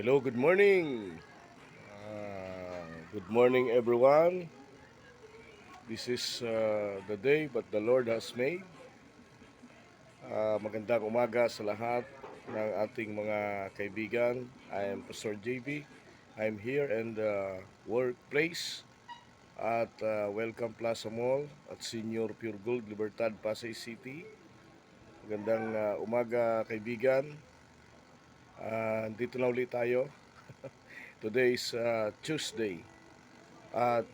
Hello, good morning. Good morning, everyone. This is the day but the Lord has made. Magandang umaga sa lahat ng ating mga kaibigan. I am Pastor JB. I'm here in the workplace at Welcome Plaza Mall at Senior Pure Gold Libertad, Pasay City. Magandang umaga, kaibigan. Dito na ulit tayo. Today is Tuesday. At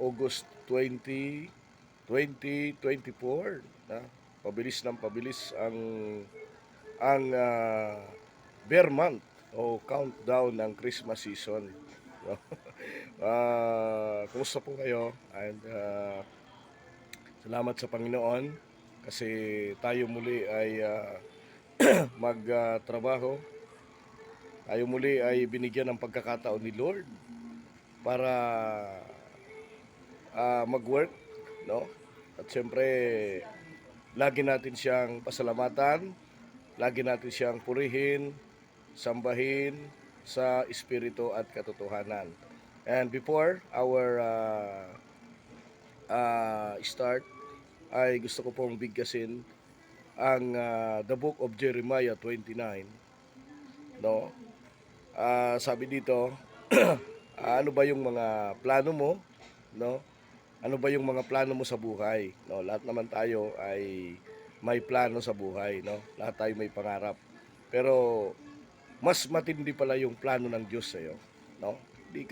August 20, 2024 na pabilis ng pabilis ang bear month o countdown ng Christmas season. No? Kumusta po kayo? And salamat sa Panginoon kasi tayo muli ay magtrabaho. Tayo muli ay binigyan ng pagkakataon ni Lord para mag-work, no? At siyempre, lagi natin siyang pasalamatan, lagi natin siyang purihin, sambahin sa espiritu at katotohanan. And before our start, ay gusto ko pong bigkasin ang the book of Jeremiah 29, no? Sabi dito, ano ba yung mga plano mo, no? Ano ba yung mga plano mo sa buhay? No, lahat naman tayo ay may plano sa buhay, no? Lahat tayo may pangarap. Pero mas matindi pala yung plano ng Diyos sa iyo, no? Hindi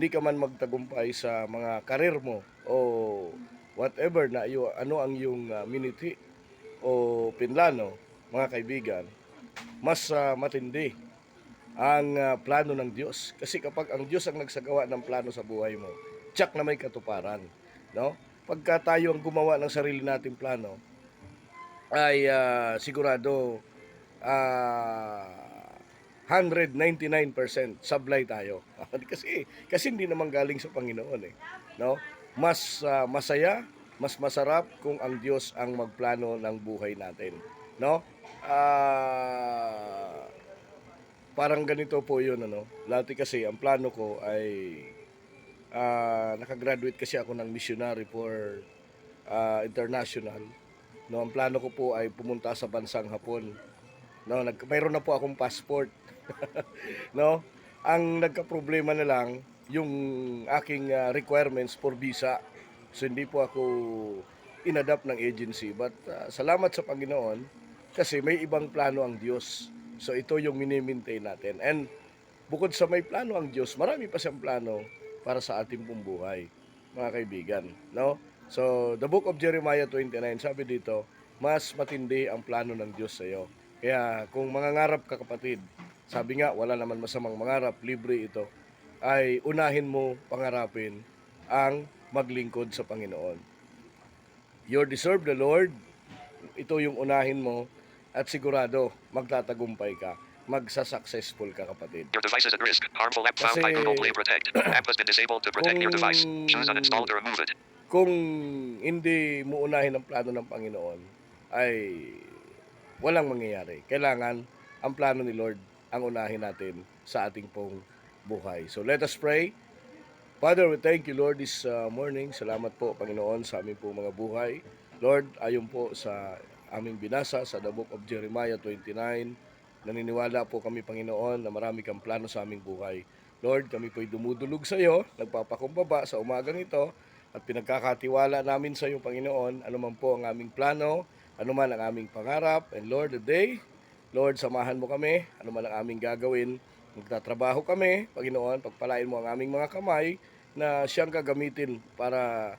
ka man magtagumpay sa mga karir mo o whatever na ano ang yung miniti o pinlano, mga kaibigan, mas matindi ang plano ng Diyos. Kasi kapag ang Diyos ang nagsagawa ng plano sa buhay mo, tsak na may katuparan, no? Pagka tayo ang gumawa ng sarili nating plano, ay sigurado 199% sablay tayo. kasi hindi naman galing sa Panginoon eh, no? Mas masaya, mas masarap kung ang Diyos ang magplano ng buhay natin, no? Ah Parang ganito po 'yun ano. Dati kasi ang plano ko ay nakagraduate kasi ako ng missionary for international. No, ang plano ko po ay pumunta sa bansang Hapon. No, mayroon na po akong passport. No? Ang nagka-problema na lang yung aking requirements for visa. So hindi po ako inadapt ng agency. But salamat sa Panginoon kasi may ibang plano ang Diyos. So ito yung mini-maintain natin. And bukod sa may plano ang Diyos, marami pa siyang plano para sa ating pong buhay, mga kaibigan, no? So, the book of Jeremiah 29, sabi dito, mas matindi ang plano ng Diyos sa iyo. Kaya kung mangangarap ka, kapatid, sabi nga, wala naman masamang mangarap, libre ito, ay unahin mo pangarapin ang maglingkod sa Panginoon. You deserve the Lord, ito yung unahin mo, at sigurado magtatagumpay ka, magsa-successful ka, kapatid. Your device is at risk. Harmful app found by Google Play Protect. App has been disabled to protect your device. Choose uninstall to remove it. Kung hindi mo unahin ang plano ng Panginoon, ay walang mangyayari. Kailangan ang plano ni Lord ang unahin natin sa ating pong buhay. So let us pray. Father, we thank you, Lord, this morning. Salamat po, Panginoon, sa aming po mga buhay. Lord, ayon po sa aming binasa sa the book of Jeremiah 29, naniniwala po kami, Panginoon, na marami kang plano sa aming buhay. Lord, kami po'y dumudulog sa iyo, nagpapakumbaba sa umagang ito, at pinagkakatiwala namin sa iyo, Panginoon, anuman po ang aming plano, anuman ang aming pangarap, and Lord, today, Lord, samahan mo kami, anuman ang aming gagawin, magtatrabaho kami, Panginoon, pagpalain mo ang aming mga kamay na siyang gagamitin para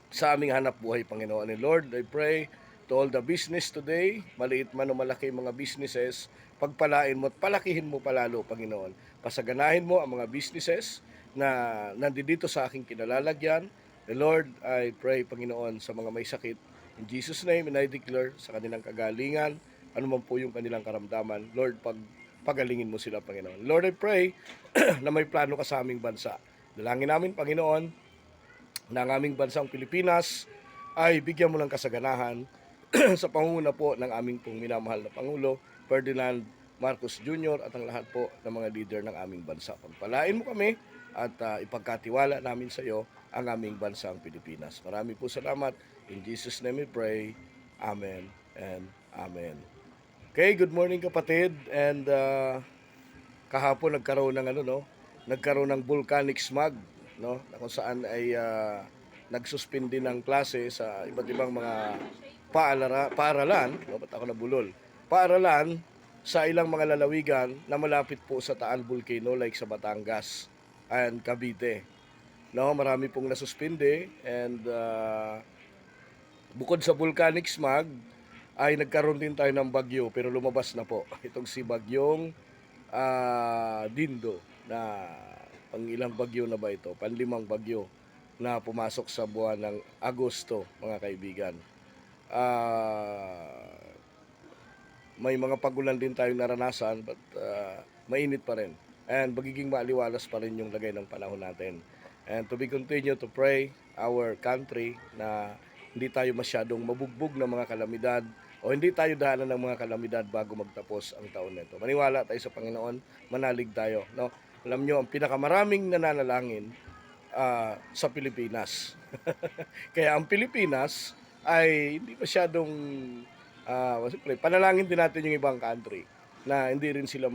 sa aming hanap buhay, Panginoon. And Lord, I pray to all the business today, maliit man o malaki mga businesses, pagpalain mo at palakihin mo palalo, Panginoon. Pasaganahin mo ang mga businesses na nandito sa aking kinalalagyan. And Lord, I pray, Panginoon, sa mga may sakit, in Jesus' name, and I declare sa kanilang kagalingan, anuman po yung kanilang karamdaman, Lord, pagalingin mo sila, Panginoon. Lord, I pray na may plano ka sa aming bansa. Dalangin namin, Panginoon, na ang aming bansang Pilipinas ay bigyan mo ng kasaganahan sa pangunguna po ng aming pong minamahal na Pangulo, Ferdinand Marcos Jr. at ang lahat po ng mga leader ng aming bansa. Pagpalain mo kami at ipagkatiwala namin sa iyo ang aming bansang Pilipinas. Marami po salamat. In Jesus' name we pray. Amen and Amen. Okay, good morning kapatid. And kahapon nagkaroon ng nagkaroon ng volcanic smog, no? Na kung saan ay nagsuspindi ng klase sa iba't ibang mga paaralan, no? Ba't ako nabulol? Paaralan sa ilang mga lalawigan na malapit po sa Taal Volcano like sa Batangas and Cavite. No, marami pong nasuspindi and bukod sa volcanic smog ay nagkaroon din tayo ng bagyo pero lumabas na po itong si bagyong Dindo na pang ilang bagyo na ba ito? Panlimang bagyo na pumasok sa buwan ng Agosto, mga kaibigan. May mga pagulan din tayong naranasan but mainit pa rin. And magiging maaliwalas pa rin yung lagay ng panahon natin. And to be continue to pray our country na hindi tayo masyadong mabugbog ng mga kalamidad o hindi tayo dahanan ng mga kalamidad bago magtapos ang taon nito. Maniwala tayo sa Panginoon, manalig tayo. No? Alam nyo, ang pinakamaraming nananalangin sa Pilipinas. Kaya ang Pilipinas ay hindi masyadong, siyempre, panalangin din natin yung ibang country na hindi rin sila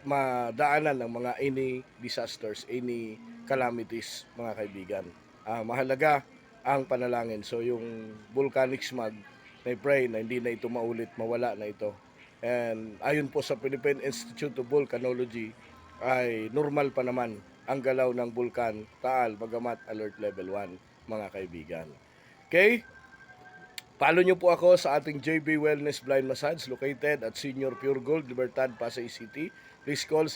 madaanan ng mga any disasters, any calamities, mga kaibigan. Mahalaga ang panalangin. So yung volcanic smog, I pray na hindi na ito maulit, mawala na ito. And ayon po sa Philippine Institute of Volcanology, ay normal pa naman ang galaw ng bulkan Taal, bagamat alert level 1, mga kaibigan. Okay? Follow nyo po ako sa ating JB Wellness Blind Massage located at Senior Pure Gold, Libertad, Pasay City. Please call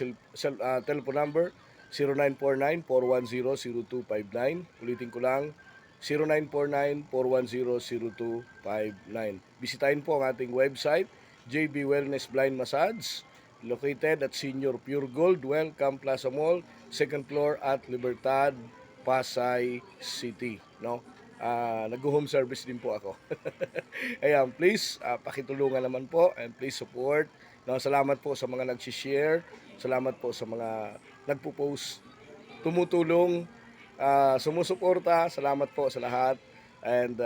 telephone number 0949-410-0259. Ulitin ko lang, 0949-410-0259. Bisitahin po ang ating website, JB Wellness Blind Massage, located at Senior Pure Gold, Welcome Plaza Mall, 2nd floor at Libertad, Pasay City. No? Nag-home service din po ako. Ayan, please, pakitulungan naman po and please support. No, salamat po sa mga nag-share. Salamat po sa mga nagpo-post, tumutulong, sumusuporta. Salamat po sa lahat. And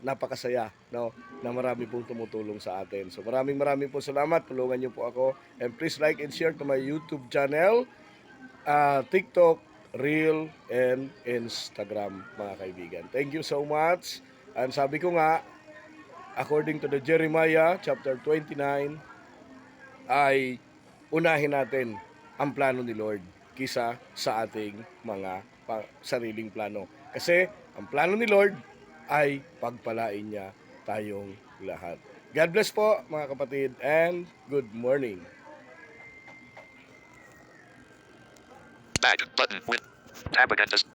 napakasaya, no, na marami pong tumutulong sa atin. So maraming po salamat. Tulungan niyo po ako. And please like and share to my YouTube channel, TikTok, Reel, and Instagram, mga kaibigan. Thank you so much. And sabi ko nga, according to the Jeremiah chapter 29, ay unahin natin ang plano ni Lord kisa sa ating mga sariling plano. Kasi ang plano ni Lord ay pagpalain niya tayong lahat. God bless po, mga kapatid, and good morning. Back button with tab again.